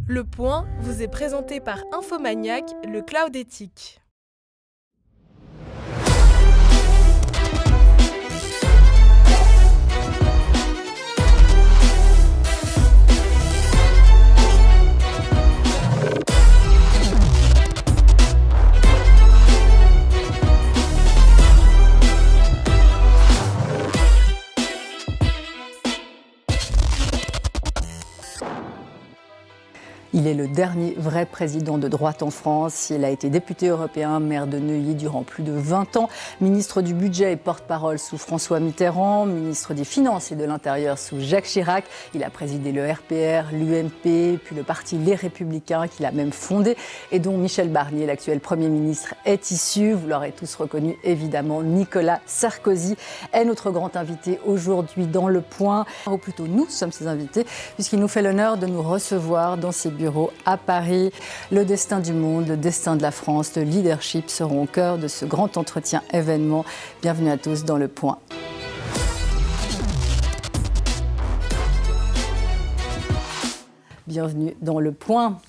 Le Point vous est présenté par Infomaniac, le cloud éthique. Il est le dernier vrai président de droite en France. Il a été député européen, maire de Neuilly durant plus de 20 ans, ministre du Budget et porte-parole sous François Mitterrand, ministre des Finances et de l'Intérieur sous Jacques Chirac. Il a présidé le RPR, l'UMP, puis le parti Les Républicains qu'il a même fondé et dont Michel Barnier, l'actuel Premier ministre, est issu. Vous l'aurez tous reconnu, évidemment, Nicolas Sarkozy est notre grand invité aujourd'hui dans Le Point. Ou plutôt, nous sommes ses invités, puisqu'il nous fait l'honneur de nous recevoir dans ses bureaux à Paris. Le destin du monde, le destin de la France, le leadership seront au cœur de ce grand entretien événement. Bienvenue à tous dans Le Point. Bienvenue dans Le Point.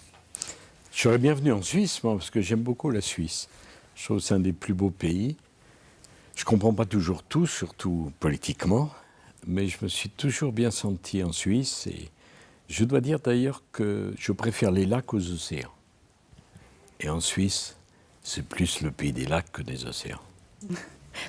Je serais bienvenu en Suisse, moi, parce que j'aime beaucoup la Suisse. Je trouve que c'est un des plus beaux pays. Je ne comprends pas toujours tout, surtout politiquement, mais je me suis toujours bien senti en Suisse et je dois dire d'ailleurs que je préfère les lacs aux océans. Et en Suisse, c'est plus le pays des lacs que des océans.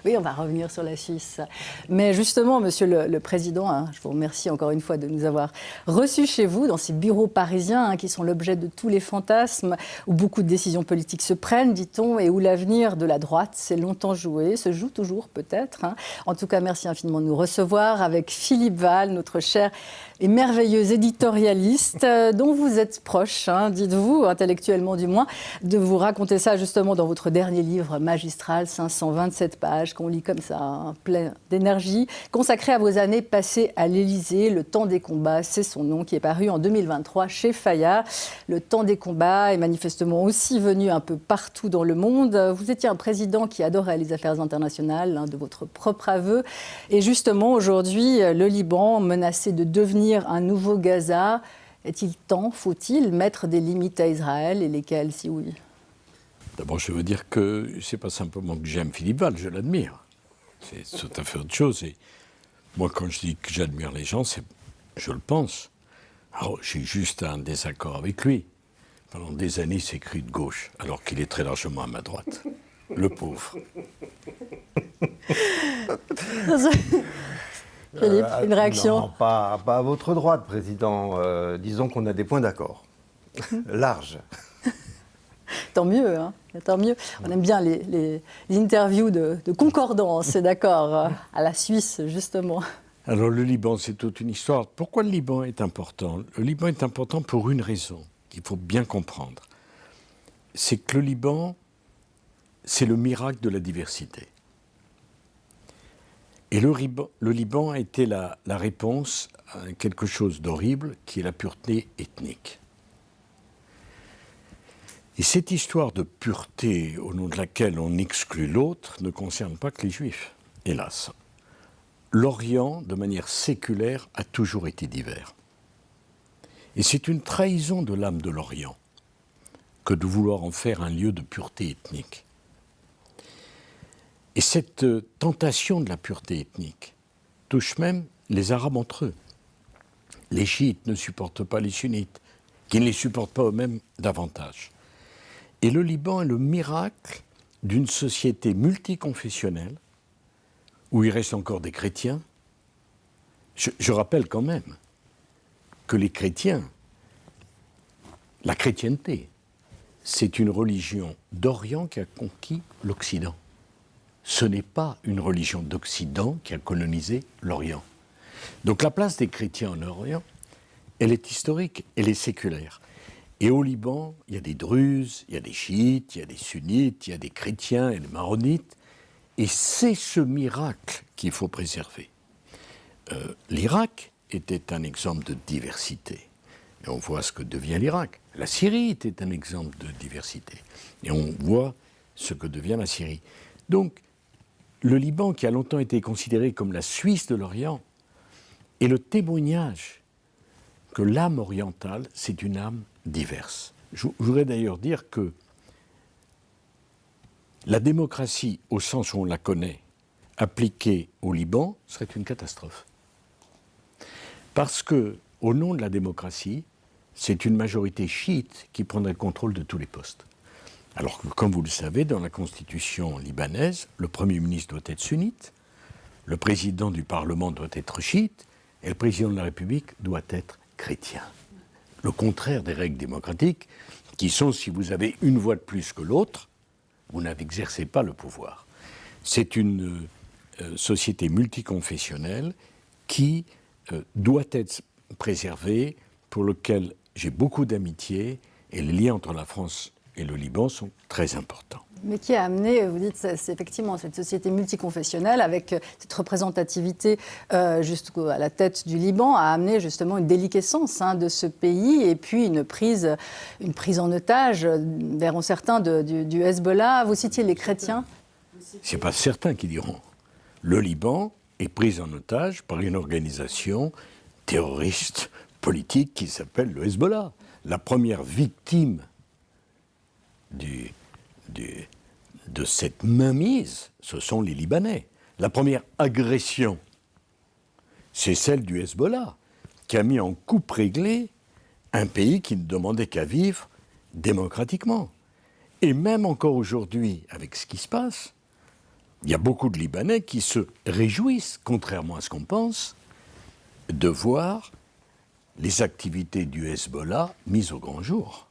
Oui, on va revenir sur la Suisse. Mais justement, Monsieur le Président, je vous remercie encore une fois de nous avoir reçus chez vous, dans ces bureaux parisiens qui sont l'objet de tous les fantasmes, où beaucoup de décisions politiques se prennent, dit-on, et où l'avenir de la droite s'est longtemps joué, se joue toujours peut-être. En tout cas, merci infiniment de nous recevoir avec Philippe Val, notre cher et merveilleux éditorialiste, dont vous êtes proche, dites-vous, intellectuellement du moins, de vous raconter ça justement dans votre dernier livre magistral, 527 pages, qu'on lit comme ça, plein d'énergie, consacré à vos années passées à l'Élysée. Le temps des combats, c'est son nom, qui est paru en 2023 chez Fayard. Le temps des combats est manifestement aussi venu un peu partout dans le monde. Vous étiez un président qui adorait les affaires internationales, de votre propre aveu. Et justement, aujourd'hui, le Liban, menacé de devenir un nouveau Gaza, est-il temps, faut-il mettre des limites à Israël, et lesquelles, si oui ? D'abord, je veux dire que c'est pas simplement que j'aime Philippe Val, je l'admire. C'est tout à fait autre chose. Et moi, quand je dis que j'admire les gens, je le pense. Alors, j'ai juste un désaccord avec lui. Pendant des années, il s'est cru de gauche, alors qu'il est très largement à ma droite. Le pauvre. Philippe, une réaction ? Non, pas à votre droite, Président. Disons qu'on a des points d'accord. Larges. Tant mieux, tant mieux. On aime bien les interviews de concordance, c'est d'accord, à la Suisse, justement. Alors, le Liban, c'est toute une histoire. Pourquoi le Liban est important ? Le Liban est important pour une raison qu'il faut bien comprendre. C'est que le Liban, c'est le miracle de la diversité. Et le Liban a été la réponse à quelque chose d'horrible, qui est la pureté ethnique. Et cette histoire de pureté, au nom de laquelle on exclut l'autre, ne concerne pas que les Juifs, hélas. L'Orient, de manière séculaire, a toujours été divers. Et c'est une trahison de l'âme de l'Orient que de vouloir en faire un lieu de pureté ethnique. Et cette tentation de la pureté ethnique touche même les Arabes entre eux. Les chiites ne supportent pas les sunnites, qui ne les supportent pas eux-mêmes davantage. Et le Liban est le miracle d'une société multiconfessionnelle, où il reste encore des chrétiens. Je rappelle quand même que les chrétiens, la chrétienté, c'est une religion d'Orient qui a conquis l'Occident. Ce n'est pas une religion d'Occident qui a colonisé l'Orient. Donc la place des chrétiens en Orient, elle est historique, elle est séculaire. Et au Liban, il y a des druzes, il y a des chiites, il y a des sunnites, il y a des chrétiens et des maronites. Et c'est ce miracle qu'il faut préserver. L'Irak était un exemple de diversité. Et on voit ce que devient l'Irak. La Syrie était un exemple de diversité. Et on voit ce que devient la Syrie. Donc, le Liban, qui a longtemps été considéré comme la Suisse de l'Orient, est le témoignage que l'âme orientale, c'est une âme diverses. Je voudrais d'ailleurs dire que la démocratie, au sens où on la connaît, appliquée au Liban, serait une catastrophe. Parce que, au nom de la démocratie, c'est une majorité chiite qui prendrait le contrôle de tous les postes. Alors que, comme vous le savez, dans la constitution libanaise, le Premier ministre doit être sunnite, le président du Parlement doit être chiite, et le président de la République doit être chrétien. Le contraire des règles démocratiques, qui sont, si vous avez une voix de plus que l'autre, vous n'exercez pas le pouvoir. C'est une société multiconfessionnelle qui doit être préservée, pour lequel j'ai beaucoup d'amitié, et les liens entre la France et le Liban sont très importants. Mais qui a amené, vous dites, c'est effectivement cette société multiconfessionnelle avec cette représentativité jusqu'à la tête du Liban, a amené justement une déliquescence de ce pays et puis une prise en otage, verront certains, du Hezbollah. Vous citiez les chrétiens. Ce n'est pas certains qui diront. Le Liban est pris en otage par une organisation terroriste politique qui s'appelle le Hezbollah. La première victime de cette mainmise, ce sont les Libanais. La première agression, c'est celle du Hezbollah, qui a mis en coupe réglée un pays qui ne demandait qu'à vivre démocratiquement. Et même encore aujourd'hui, avec ce qui se passe, il y a beaucoup de Libanais qui se réjouissent, contrairement à ce qu'on pense, de voir les activités du Hezbollah mises au grand jour.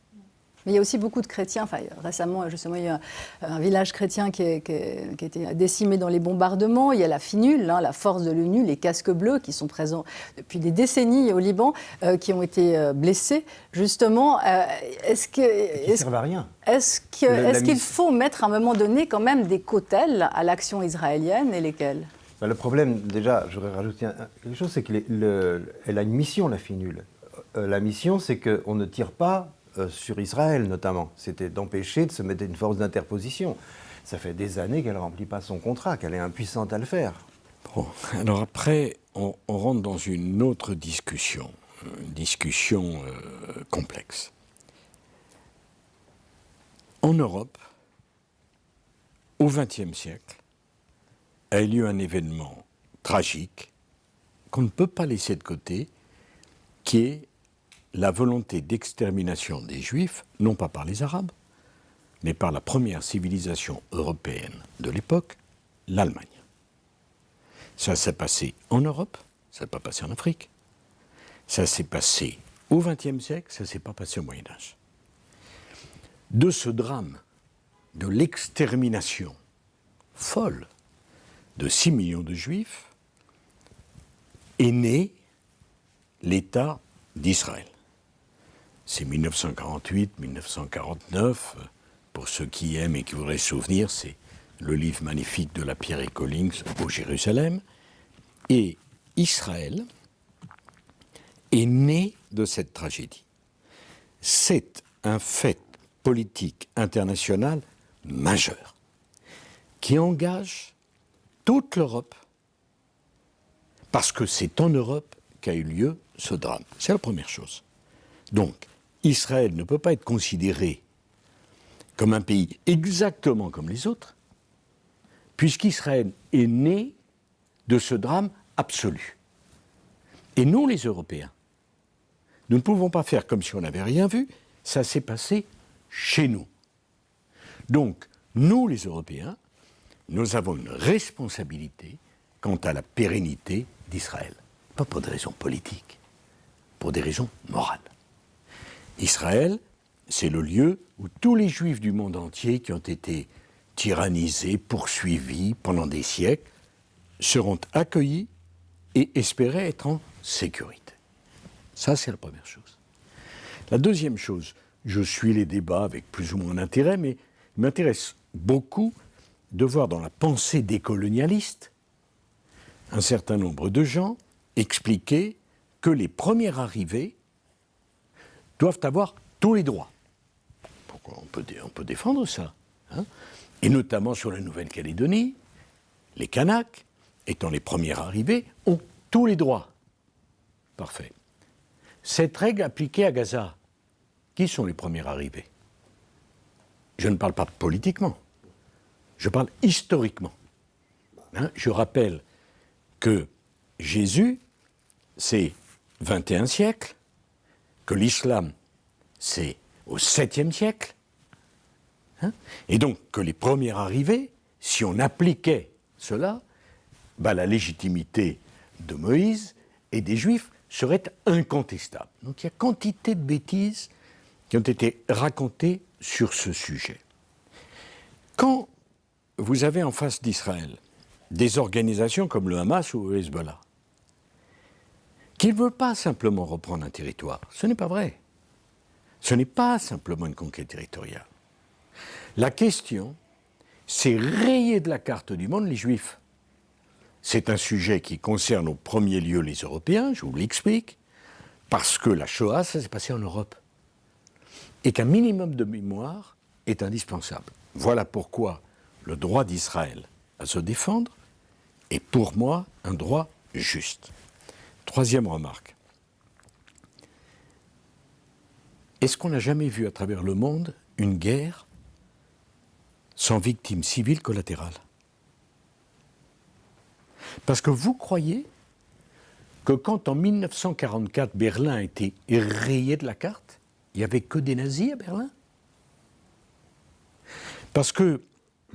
Mais il y a aussi beaucoup de chrétiens. Enfin, récemment, justement, il y a un village chrétien qui a été décimé dans les bombardements. Il y a la FINUL, la force de l'ONU, les casques bleus, qui sont présents depuis des décennies au Liban, qui ont été blessés. Justement, Qui ne servent à rien. Est-ce qu'il faut mettre à un moment donné quand même des cautèles à l'action israélienne, et lesquelles ? Le problème, déjà, je voudrais rajouter quelque chose, c'est qu'elle a une mission, la FINUL. La mission, c'est qu'on ne tire pas sur Israël, notamment. C'était d'empêcher de se mettre une force d'interposition. Ça fait des années qu'elle ne remplit pas son contrat, qu'elle est impuissante à le faire. Bon, alors après, on rentre dans une autre discussion, une discussion complexe. En Europe, au XXe siècle, a eu lieu un événement tragique qu'on ne peut pas laisser de côté, qui est la volonté d'extermination des Juifs, non pas par les Arabes, mais par la première civilisation européenne de l'époque, l'Allemagne. Ça s'est passé en Europe, ça ne s'est pas passé en Afrique. Ça s'est passé au XXe siècle, ça ne s'est pas passé au Moyen-Âge. De ce drame, de l'extermination folle de 6 millions de Juifs, est né l'État d'Israël. C'est 1948, 1949. Pour ceux qui aiment et qui voudraient se souvenir, c'est le livre magnifique de la Pierre Collings, Au Jérusalem. Et Israël est né de cette tragédie. C'est un fait politique international majeur qui engage toute l'Europe, parce que c'est en Europe qu'a eu lieu ce drame. C'est la première chose. Donc, Israël ne peut pas être considéré comme un pays exactement comme les autres, puisqu'Israël est né de ce drame absolu. Et nous, les Européens, nous ne pouvons pas faire comme si on n'avait rien vu, ça s'est passé chez nous. Donc, nous, les Européens, nous avons une responsabilité quant à la pérennité d'Israël. Pas pour des raisons politiques, pour des raisons morales. Israël, c'est le lieu où tous les Juifs du monde entier qui ont été tyrannisés, poursuivis pendant des siècles, seront accueillis et espérer être en sécurité. Ça, c'est la première chose. La deuxième chose, je suis les débats avec plus ou moins d'intérêt, mais il m'intéresse beaucoup de voir dans la pensée décolonialiste un certain nombre de gens expliquer que les premiers arrivés doivent avoir tous les droits. Pourquoi on peut défendre ça, et notamment sur la Nouvelle-Calédonie, les Kanaks, étant les premiers arrivés, ont tous les droits. Parfait. Cette règle appliquée à Gaza, Qui sont les premiers arrivés? Je ne parle pas politiquement, je parle historiquement. Hein, je rappelle que Jésus, c'est 21e siècle, que l'islam, c'est au 7e siècle, hein, et donc que les premiers arrivés, si on appliquait cela, la légitimité de Moïse et des Juifs serait incontestable. Donc il y a quantité de bêtises qui ont été racontées sur ce sujet. Quand vous avez en face d'Israël des organisations comme le Hamas ou le Hezbollah, qui ne veulent pas simplement reprendre un territoire, ce n'est pas vrai. Ce n'est pas simplement une conquête territoriale. La question, c'est rayer de la carte du monde les Juifs. C'est un sujet qui concerne au premier lieu les Européens, je vous l'explique, parce que la Shoah, ça s'est passé en Europe. Et qu'un minimum de mémoire est indispensable. Voilà pourquoi le droit d'Israël à se défendre est pour moi un droit juste. Troisième remarque. Est-ce qu'on n'a jamais vu à travers le monde une guerre sans victimes civiles collatérales? Parce que vous croyez que quand en 1944 Berlin a été rayé de la carte, il n'y avait que des nazis à Berlin? Parce que,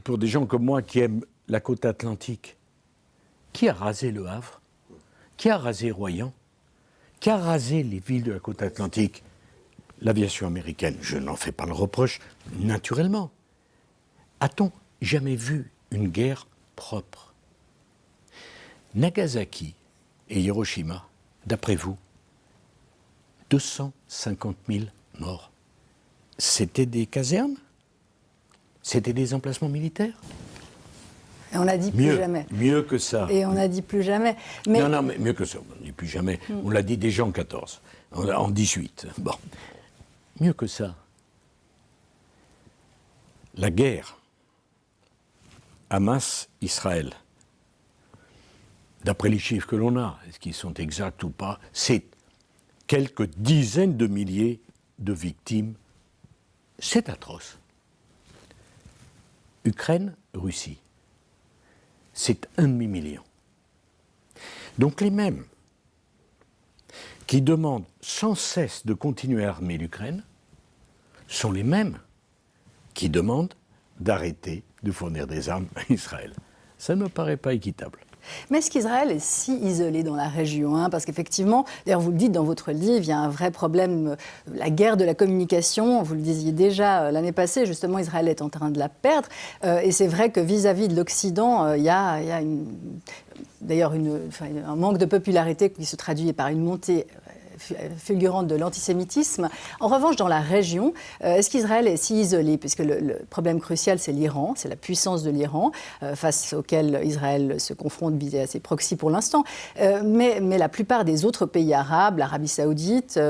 pour des gens comme moi qui aiment la côte atlantique, qui a rasé Le Havre? Qui a rasé Royan? Qui a rasé les villes de la côte atlantique? L'aviation américaine, je n'en fais pas le reproche, naturellement. A-t-on jamais vu une guerre propre? Nagasaki et Hiroshima, d'après vous, 250 000 morts. C'était des casernes? C'était des emplacements militaires? Et on a dit plus jamais. Mieux que ça. Et on a dit plus jamais. Mais... Non, mais mieux que ça, on ne dit plus jamais. On l'a dit déjà en 14, en 18. Bon, mieux que ça. La guerre Hamas-Israël, d'après les chiffres que l'on a, est-ce qu'ils sont exacts ou pas, c'est quelques dizaines de milliers de victimes. C'est atroce. Ukraine, Russie, c'est 1,5 million. Donc les mêmes qui demandent sans cesse de continuer à armer l'Ukraine sont les mêmes qui demandent d'arrêter de fournir des armes à Israël. Ça ne me paraît pas équitable. Mais est-ce qu'Israël est si isolé dans la région, hein? Parce qu'effectivement, d'ailleurs vous le dites dans votre livre, il y a un vrai problème, la guerre de la communication, vous le disiez déjà l'année passée, justement Israël est en train de la perdre, et c'est vrai que vis-à-vis de l'Occident, il y a d'ailleurs un manque de popularité qui se traduit par une montée fulgurante de l'antisémitisme. En revanche, dans la région, est-ce qu'Israël est si isolé? Puisque le problème crucial, c'est l'Iran, c'est la puissance de l'Iran, face auquel Israël se confronte via ses proxys pour l'instant. Mais la plupart des autres pays arabes, l'Arabie saoudite,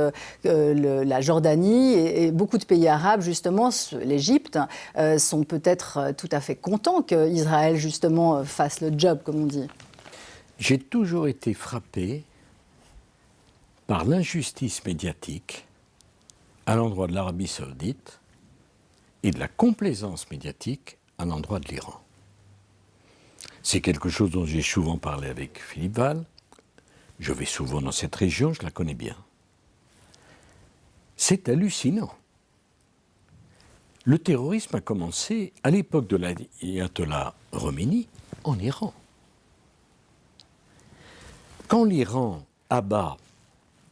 la Jordanie et beaucoup de pays arabes, justement, l'Égypte, sont peut-être tout à fait contents qu'Israël, justement, fasse le job, comme on dit. J'ai toujours été frappé par l'injustice médiatique à l'endroit de l'Arabie saoudite et de la complaisance médiatique à l'endroit de l'Iran. C'est quelque chose dont j'ai souvent parlé avec Philippe Val. Je vais souvent dans cette région, je la connais bien. C'est hallucinant. Le terrorisme a commencé à l'époque de l'ayatollah Khomeini en Iran. Quand l'Iran abat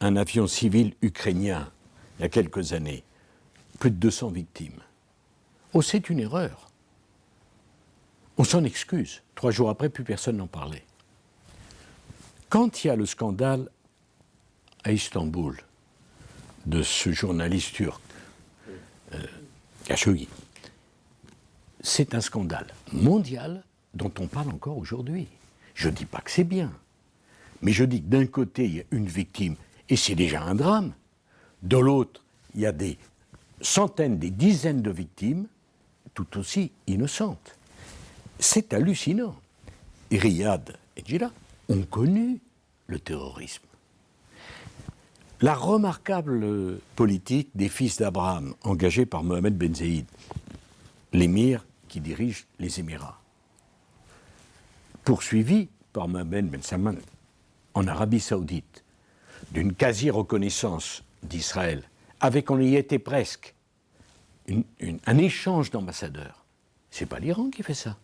un avion civil ukrainien, il y a quelques années, plus de 200 victimes. Oh, c'est une erreur. On s'en excuse. 3 jours après, plus personne n'en parlait. Quand il y a le scandale à Istanbul de ce journaliste turc, Khashoggi, c'est un scandale mondial dont on parle encore aujourd'hui. Je ne dis pas que c'est bien, mais je dis que d'un côté, il y a une victime, et c'est déjà un drame. De l'autre, il y a des centaines, des dizaines de victimes, tout aussi innocentes. C'est hallucinant. Et Riyad et Jeddah ont connu le terrorisme. la remarquable politique des fils d'Abraham, engagée par Mohamed Ben Zayed, l'émir qui dirige les Émirats, poursuivi par Mohamed Ben Salman en Arabie Saoudite, d'une quasi-reconnaissance d'Israël, avec, on y était presque, un échange d'ambassadeurs. Ce n'est pas l'Iran qui fait ça.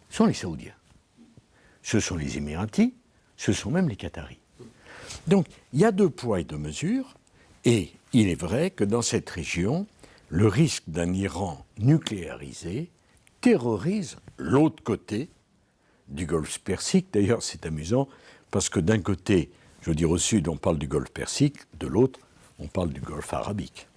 Ce sont les Saoudiens. Ce sont les Émiratis, ce sont même les Qataris. Donc, il y a 2 poids et 2 mesures, et il est vrai que dans cette région, le risque d'un Iran nucléarisé terrorise l'autre côté du Golfe Persique. D'ailleurs, c'est amusant, parce que d'un côté, je veux dire au sud, on parle du Golfe Persique, de l'autre, on parle du Golfe Arabique.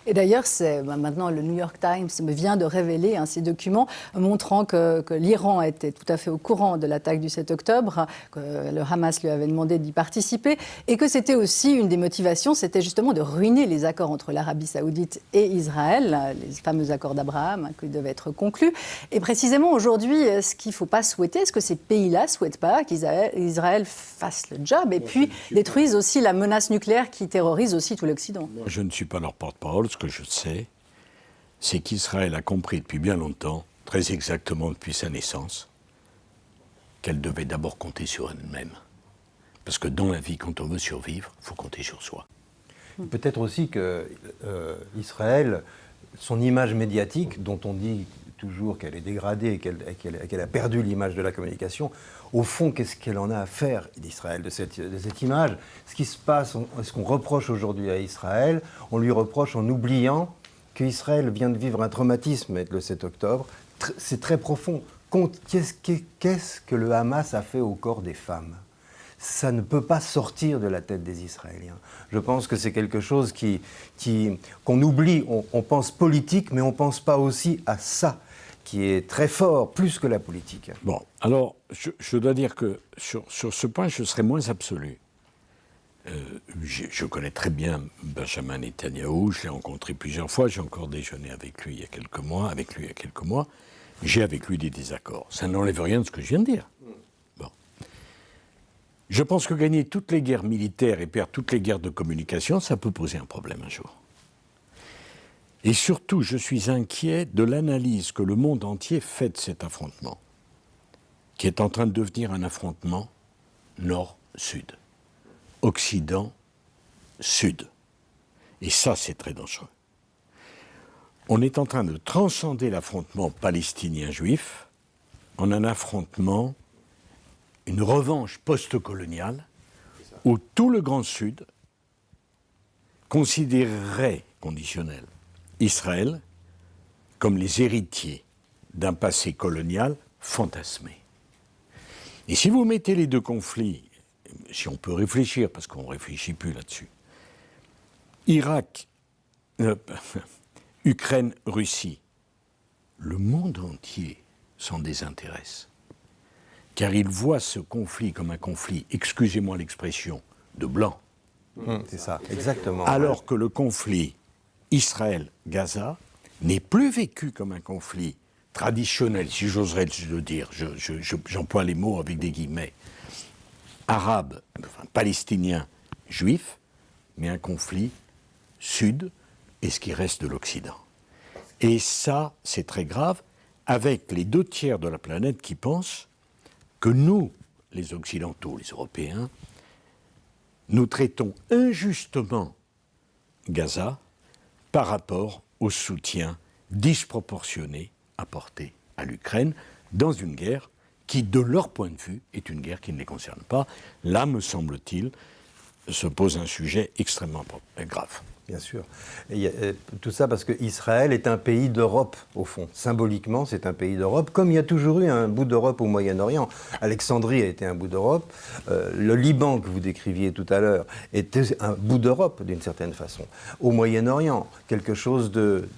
Et d'ailleurs, maintenant, le New York Times vient de révéler ces documents montrant que l'Iran était tout à fait au courant de l'attaque du 7 octobre, que le Hamas lui avait demandé d'y participer, et que c'était aussi une des motivations, c'était justement de ruiner les accords entre l'Arabie saoudite et Israël, les fameux accords d'Abraham qui devaient être conclus. Et précisément aujourd'hui, ce qu'il ne faut pas souhaiter, est-ce que ces pays-là ne souhaitent pas qu'Israël fasse le job et puis détruise aussi la menace nucléaire qui terrorise aussi tout l'Occident? Moi, je ne suis pas leur porte-parole. Ce que je sais, c'est qu'Israël a compris depuis bien longtemps, très exactement depuis sa naissance, qu'elle devait d'abord compter sur elle-même. Parce que dans la vie, quand on veut survivre, il faut compter sur soi. Peut-être aussi que Israël, son image médiatique, dont on dit toujours qu'elle est dégradée et qu'elle a perdu l'image de la communication, au fond, qu'est-ce qu'elle en a à faire d'Israël, de cette image? Ce qui se passe, ce qu'on reproche aujourd'hui à Israël, on lui reproche en oubliant qu'Israël vient de vivre un traumatisme le 7 octobre. C'est très profond. Qu'est-ce que le Hamas a fait au corps des femmes? Ça ne peut pas sortir de la tête des Israéliens. Je pense que c'est quelque chose qu'on oublie. On pense politique, mais on ne pense pas aussi à ça, qui est très fort, plus que la politique. Bon, alors, je dois dire que sur ce point, je serai moins absolu. Je connais très bien Benjamin Netanyahou, je l'ai rencontré plusieurs fois, j'ai encore déjeuné avec lui il y a quelques mois, j'ai avec lui des désaccords. Ça n'enlève rien de ce que je viens de dire. Bon. Je pense que gagner toutes les guerres militaires et perdre toutes les guerres de communication, ça peut poser un problème un jour. Et surtout, je suis inquiet de l'analyse que le monde entier fait de cet affrontement, qui est en train de devenir un affrontement nord-sud, occident-sud. Et ça, c'est très dangereux. On est en train de transcender l'affrontement palestinien-juif en un affrontement, une revanche post-coloniale, où tout le Grand Sud considérerait, conditionnel, Israël comme les héritiers d'un passé colonial fantasmé. Et si vous mettez les 2 conflits, si on peut réfléchir, parce qu'on ne réfléchit plus là-dessus, Ukraine, Russie, le monde entier s'en désintéresse. Car il voit ce conflit comme un conflit, excusez-moi l'expression, de blanc. C'est ça, exactement. Alors que le conflit Israël-Gaza n'est plus vécu comme un conflit traditionnel, si j'oserais le dire, j'emploie les mots avec des guillemets, arabe, palestinien, juif, mais un conflit sud et ce qui reste de l'Occident. Et ça, c'est très grave, avec les 2 tiers de la planète qui pensent que nous, les Occidentaux, les Européens, nous traitons injustement Gaza par rapport au soutien disproportionné apporté à l'Ukraine dans une guerre qui, de leur point de vue, est une guerre qui ne les concerne pas. Là, me semble-t-il, se pose un sujet extrêmement grave. Bien sûr. Et tout ça parce qu'Israël est un pays d'Europe, au fond. Symboliquement, c'est un pays d'Europe, comme il y a toujours eu un bout d'Europe au Moyen-Orient. Alexandrie a été un bout d'Europe. Le Liban, que vous décriviez tout à l'heure, était un bout d'Europe, d'une certaine façon. Au Moyen-Orient, quelque chose de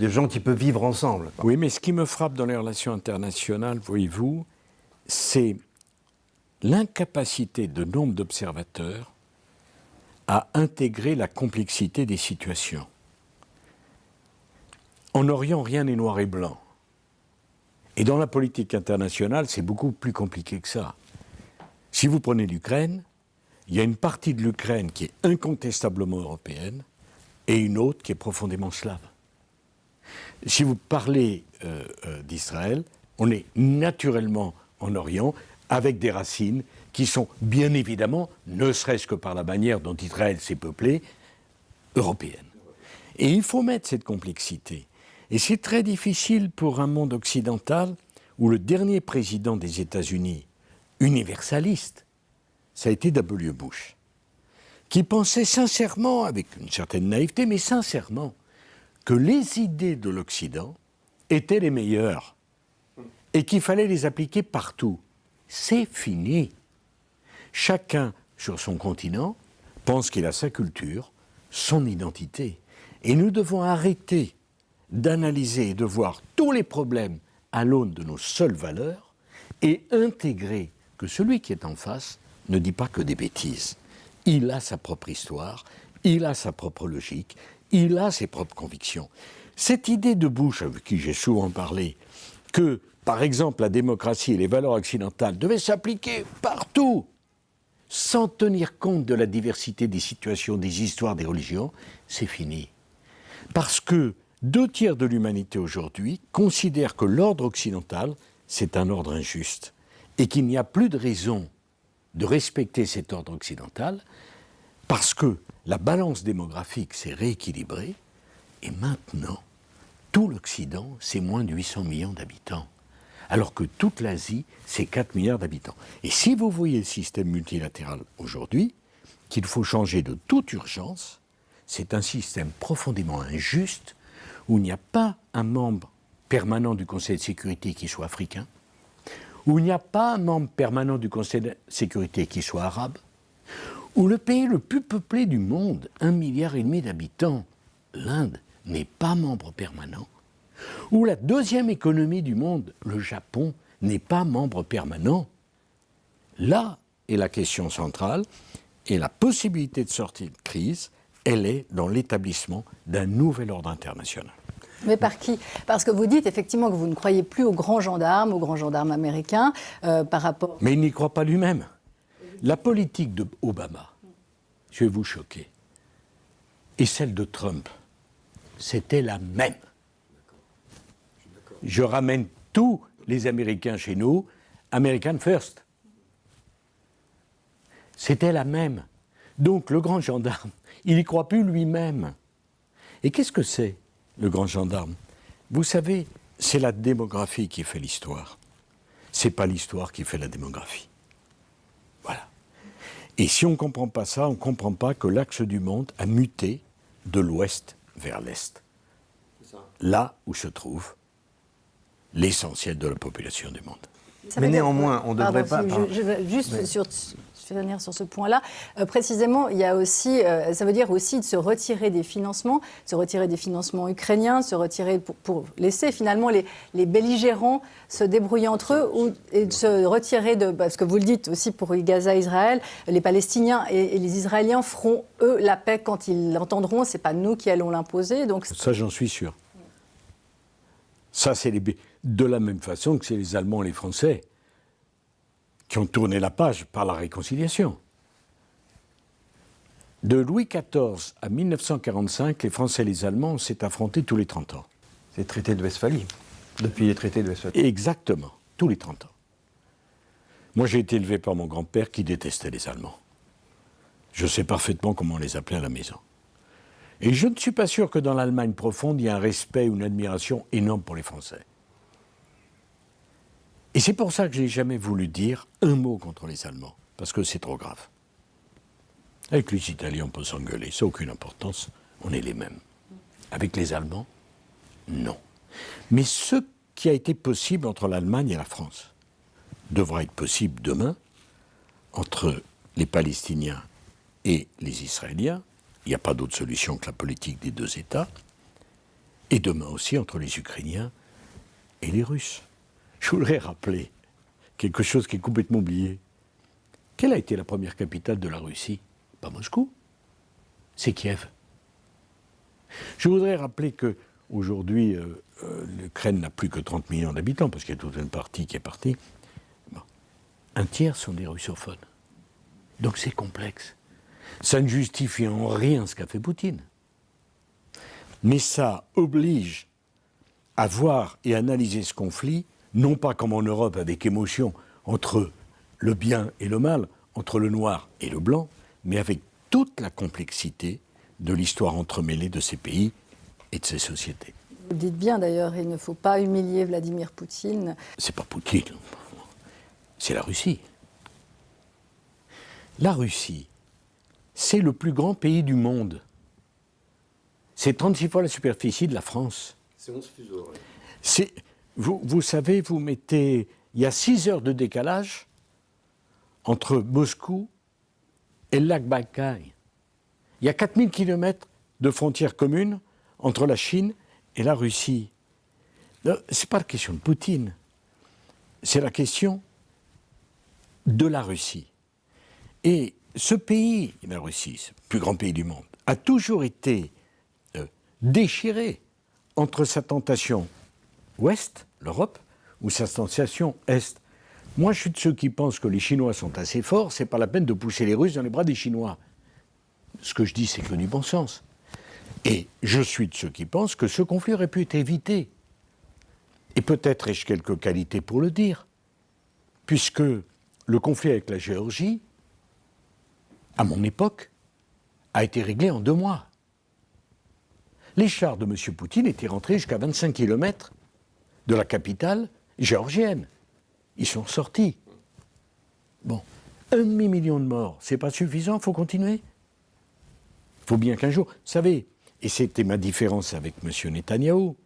gens qui peuvent vivre ensemble. Oui, mais ce qui me frappe dans les relations internationales, voyez-vous, c'est l'incapacité de nombre d'observateurs à intégrer la complexité des situations. En Orient, rien n'est noir et blanc. Et dans la politique internationale, c'est beaucoup plus compliqué que ça. Si vous prenez l'Ukraine, il y a une partie de l'Ukraine qui est incontestablement européenne et une autre qui est profondément slave. Si vous parlez d'Israël, on est naturellement en Orient avec des racines qui sont bien évidemment, ne serait-ce que par la manière dont Israël s'est peuplé, européennes. Et il faut mettre cette complexité. Et c'est très difficile pour un monde occidental où le dernier président des États-Unis, universaliste, ça a été W. Bush, qui pensait sincèrement, avec une certaine naïveté, mais sincèrement, que les idées de l'Occident étaient les meilleures et qu'il fallait les appliquer partout. C'est fini. Chacun, sur son continent, pense qu'il a sa culture, son identité. Et nous devons arrêter d'analyser et de voir tous les problèmes à l'aune de nos seules valeurs et intégrer que celui qui est en face ne dit pas que des bêtises. Il a sa propre histoire, il a sa propre logique, il a ses propres convictions. Cette idée de Bush, avec qui j'ai souvent parlé, que, par exemple, la démocratie et les valeurs occidentales devaient s'appliquer partout, sans tenir compte de la diversité des situations, des histoires, des religions, c'est fini. Parce que 2/3 de l'humanité aujourd'hui considèrent que l'ordre occidental, c'est un ordre injuste, et qu'il n'y a plus de raison de respecter cet ordre occidental, parce que la balance démographique s'est rééquilibrée, et maintenant, tout l'Occident, c'est moins de 800 millions d'habitants. Alors que toute l'Asie, c'est 4 milliards d'habitants. Et si vous voyez le système multilatéral aujourd'hui, qu'il faut changer de toute urgence, c'est un système profondément injuste, où il n'y a pas un membre permanent du Conseil de sécurité qui soit africain, où il n'y a pas un membre permanent du Conseil de sécurité qui soit arabe, où le pays le plus peuplé du monde, 1,5 milliard d'habitants, l'Inde, n'est pas membre permanent, où la deuxième économie du monde, le Japon, n'est pas membre permanent. Là est la question centrale, et la possibilité de sortir de crise, elle est dans l'établissement d'un nouvel ordre international. Mais par qui? Parce que vous dites effectivement que vous ne croyez plus aux grands gendarmes américains par rapport... Mais il n'y croit pas lui-même. La politique de Obama, je vais vous choquer, et celle de Trump, c'était la même. Je ramène tous les Américains chez nous, American First. C'était la même. Donc le grand gendarme, il n'y croit plus lui-même. Et qu'est-ce que c'est, le grand gendarme? Vous savez, c'est la démographie qui fait l'histoire. C'est pas l'histoire qui fait la démographie. Voilà. Et si on ne comprend pas ça, on ne comprend pas que l'axe du monde a muté de l'ouest vers l'est. Là où se trouve l'essentiel de la population du monde. Mais néanmoins, on ne devrait pas... Je vais juste finir sur ce point-là. Précisément, il y a aussi, ça veut dire aussi de se retirer des financements ukrainiens, se retirer pour laisser finalement les belligérants se débrouiller entre eux, et de se retirer de... Parce que vous le dites aussi pour Gaza, Israël, les Palestiniens et les Israéliens feront, eux, la paix quand ils l'entendront. Ce n'est pas nous qui allons l'imposer. Donc... Ça, j'en suis sûr. Ça, c'est de la même façon que c'est les Allemands et les Français qui ont tourné la page par la réconciliation. De Louis XIV à 1945, les Français et les Allemands s'est affrontés tous les 30 ans. C'est le traité de Westphalie, depuis les traités de Westphalie. Exactement, tous les 30 ans. Moi, j'ai été élevé par mon grand-père qui détestait les Allemands. Je sais parfaitement comment on les appelait à la maison. Et je ne suis pas sûr que dans l'Allemagne profonde, il y ait un respect ou une admiration énorme pour les Français. Et c'est pour ça que je n'ai jamais voulu dire un mot contre les Allemands, parce que c'est trop grave. Avec les Italiens, on peut s'engueuler, ça n'a aucune importance, on est les mêmes. Avec les Allemands, non. Mais ce qui a été possible entre l'Allemagne et la France devra être possible demain entre les Palestiniens et les Israéliens. Il n'y a pas d'autre solution que la politique des deux États. Et demain aussi entre les Ukrainiens et les Russes. Je voudrais rappeler quelque chose qui est complètement oublié. Quelle a été la première capitale de la Russie? Pas Moscou, c'est Kiev. Je voudrais rappeler qu'aujourd'hui, l'Ukraine n'a plus que 30 millions d'habitants, parce qu'il y a toute une partie qui est partie. Bon. Un tiers sont des russophones. Donc c'est complexe. Ça ne justifie en rien ce qu'a fait Poutine. Mais ça oblige à voir et analyser ce conflit, non pas comme en Europe avec émotion, entre le bien et le mal, entre le noir et le blanc, mais avec toute la complexité de l'histoire entremêlée de ces pays et de ces sociétés. Vous dites bien d'ailleurs, il ne faut pas humilier Vladimir Poutine. C'est pas Poutine, c'est la Russie. La Russie, c'est le plus grand pays du monde. C'est 36 fois la superficie de la France. C'est 11 fuseaux. Ouais. Vous savez, il y a 6 heures de décalage entre Moscou et le lac Baïkal. Il y a 4000 kilomètres de frontières communes entre la Chine et la Russie. Ce n'est pas la question de Poutine, c'est la question de la Russie. Et ce pays, la Russie, c'est le plus grand pays du monde, a toujours été déchiré entre sa tentation ouest, l'Europe, ou sa tentation est. Moi, je suis de ceux qui pensent que les Chinois sont assez forts, c'est pas la peine de pousser les Russes dans les bras des Chinois. Ce que je dis, c'est que du bon sens. Et je suis de ceux qui pensent que ce conflit aurait pu être évité. Et peut-être ai-je quelques qualités pour le dire, puisque le conflit avec la Géorgie, à mon époque, a été réglé en 2 mois. Les chars de M. Poutine étaient rentrés jusqu'à 25 km de la capitale géorgienne. Ils sont sortis. Bon, 1 demi-million de morts, c'est pas suffisant, il faut continuer. Il faut bien qu'un jour... Vous savez, et c'était ma différence avec M. Netanyahou,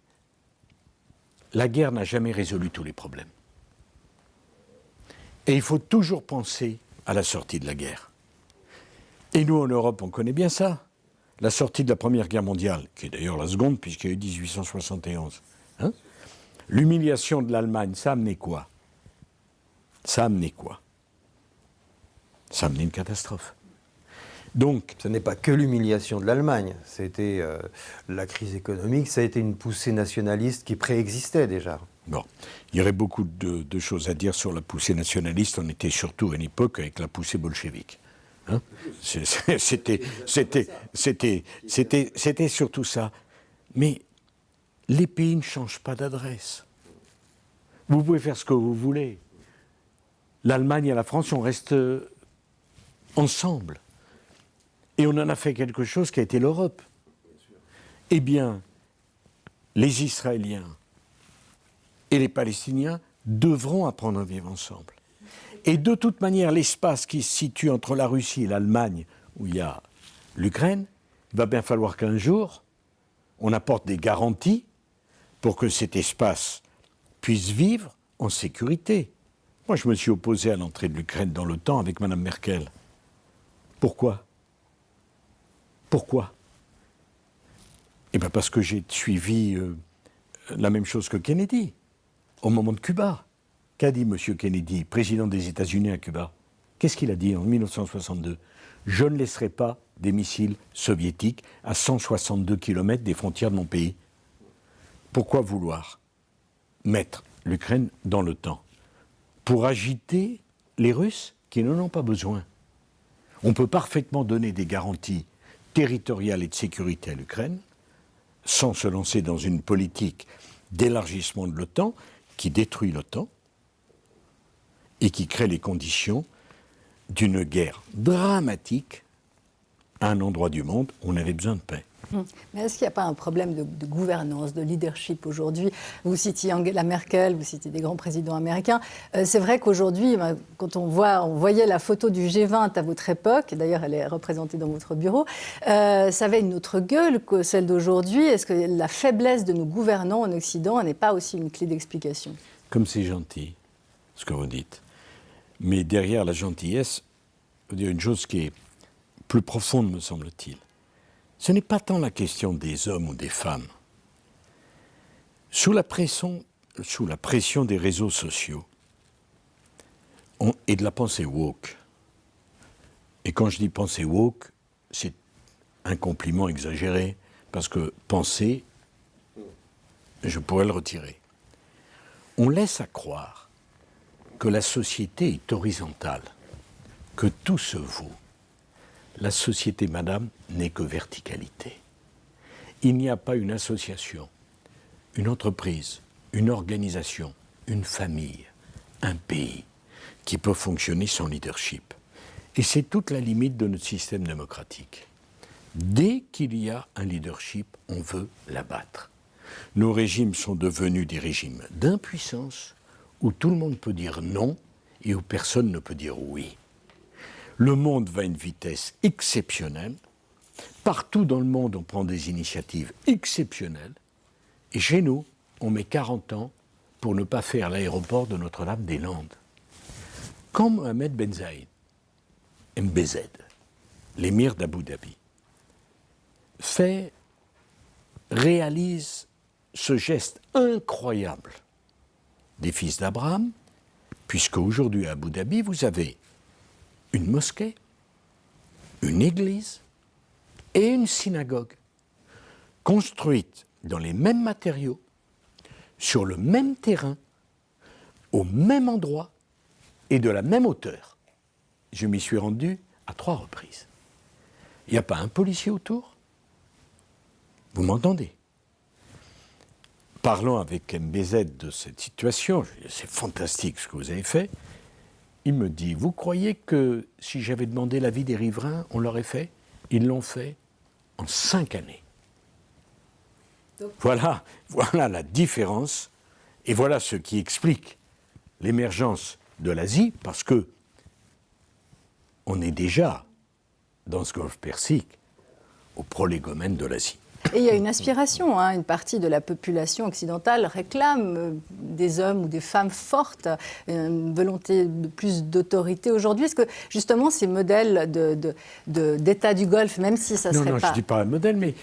la guerre n'a jamais résolu tous les problèmes. Et il faut toujours penser à la sortie de la guerre. Et nous, en Europe, on connaît bien ça. La sortie de la Première Guerre mondiale, qui est d'ailleurs la seconde, puisqu'il y a eu 1871. Hein ? L'humiliation de l'Allemagne, ça a amené quoi ? Ça a amené quoi ? Ça a amené une catastrophe. Donc, ce n'est pas que l'humiliation de l'Allemagne. C'était la crise économique, ça a été une poussée nationaliste qui préexistait déjà. Bon, il y aurait beaucoup de choses à dire sur la poussée nationaliste. On était surtout à une époque avec la poussée bolchevique. Hein ? C'était surtout ça. Mais les pays ne changent pas d'adresse. Vous pouvez faire ce que vous voulez. L'Allemagne et la France, on reste ensemble. Et on en a fait quelque chose qui a été l'Europe. Eh bien, les Israéliens et les Palestiniens devront apprendre à vivre ensemble. Et de toute manière, l'espace qui se situe entre la Russie et l'Allemagne, où il y a l'Ukraine, il va bien falloir qu'un jour, on apporte des garanties pour que cet espace puisse vivre en sécurité. Moi, je me suis opposé à l'entrée de l'Ukraine dans l'OTAN avec Mme Merkel. Pourquoi ? Pourquoi ? Eh bien parce que j'ai suivi la même chose que Kennedy, au moment de Cuba. Qu'a dit M. Kennedy, président des États-Unis à Cuba ? Qu'est-ce qu'il a dit en 1962 ? Je ne laisserai pas des missiles soviétiques à 162 km des frontières de mon pays. Pourquoi vouloir mettre l'Ukraine dans l'OTAN ? Pour agiter les Russes qui n'en ont pas besoin. On peut parfaitement donner des garanties territoriale et de sécurité à l'Ukraine, sans se lancer dans une politique d'élargissement de l'OTAN qui détruit l'OTAN et qui crée les conditions d'une guerre dramatique à un endroit du monde où on avait besoin de paix. Mais est-ce qu'il n'y a pas un problème de gouvernance, de leadership aujourd'hui ? Vous citiez Angela Merkel, vous citez des grands présidents américains. C'est vrai qu'aujourd'hui, quand on voyait la photo du G20 à votre époque, d'ailleurs elle est représentée dans votre bureau, ça avait une autre gueule que celle d'aujourd'hui. Est-ce que la faiblesse de nos gouvernants en Occident n'est pas aussi une clé d'explication ? Comme c'est gentil, ce que vous dites. Mais derrière la gentillesse, je veux dire une chose qui est plus profonde, me semble-t-il. Ce n'est pas tant la question des hommes ou des femmes. Sous la pression des réseaux sociaux et de la pensée woke, et quand je dis pensée woke, c'est un compliment exagéré, parce que penser, je pourrais le retirer. On laisse à croire que la société est horizontale, que tout se vaut. La société, madame, n'est que verticalité. Il n'y a pas une association, une entreprise, une organisation, une famille, un pays qui peut fonctionner sans leadership. Et c'est toute la limite de notre système démocratique. Dès qu'il y a un leadership, on veut l'abattre. Nos régimes sont devenus des régimes d'impuissance où tout le monde peut dire non et où personne ne peut dire oui. Le monde va à une vitesse exceptionnelle. Partout dans le monde, on prend des initiatives exceptionnelles. Et chez nous, on met 40 ans pour ne pas faire l'aéroport de Notre-Dame-des-Landes. Quand Mohamed Ben Zayed, MBZ, l'émir d'Abu Dhabi, réalise ce geste incroyable des fils d'Abraham, puisque aujourd'hui à Abu Dhabi, vous avez une mosquée, une église et une synagogue, construites dans les mêmes matériaux, sur le même terrain, au même endroit et de la même hauteur. Je m'y suis rendu à 3 reprises. Il n'y a pas un policier autour. Vous m'entendez? Parlant avec MBZ de cette situation, c'est fantastique ce que vous avez fait. Il me dit, vous croyez que si j'avais demandé l'avis des riverains, on l'aurait fait? Ils l'ont fait en 5 années. Voilà la différence, et voilà ce qui explique l'émergence de l'Asie, parce que on est déjà, dans ce golfe Persique, au prolégomène de l'Asie. Et il y a une aspiration, une partie de la population occidentale réclame des hommes ou des femmes fortes, une volonté de plus d'autorité aujourd'hui. Est-ce que justement ces modèles d'État du Golfe, même si ça serait pas... Non, pas... je ne dis pas un modèle, mais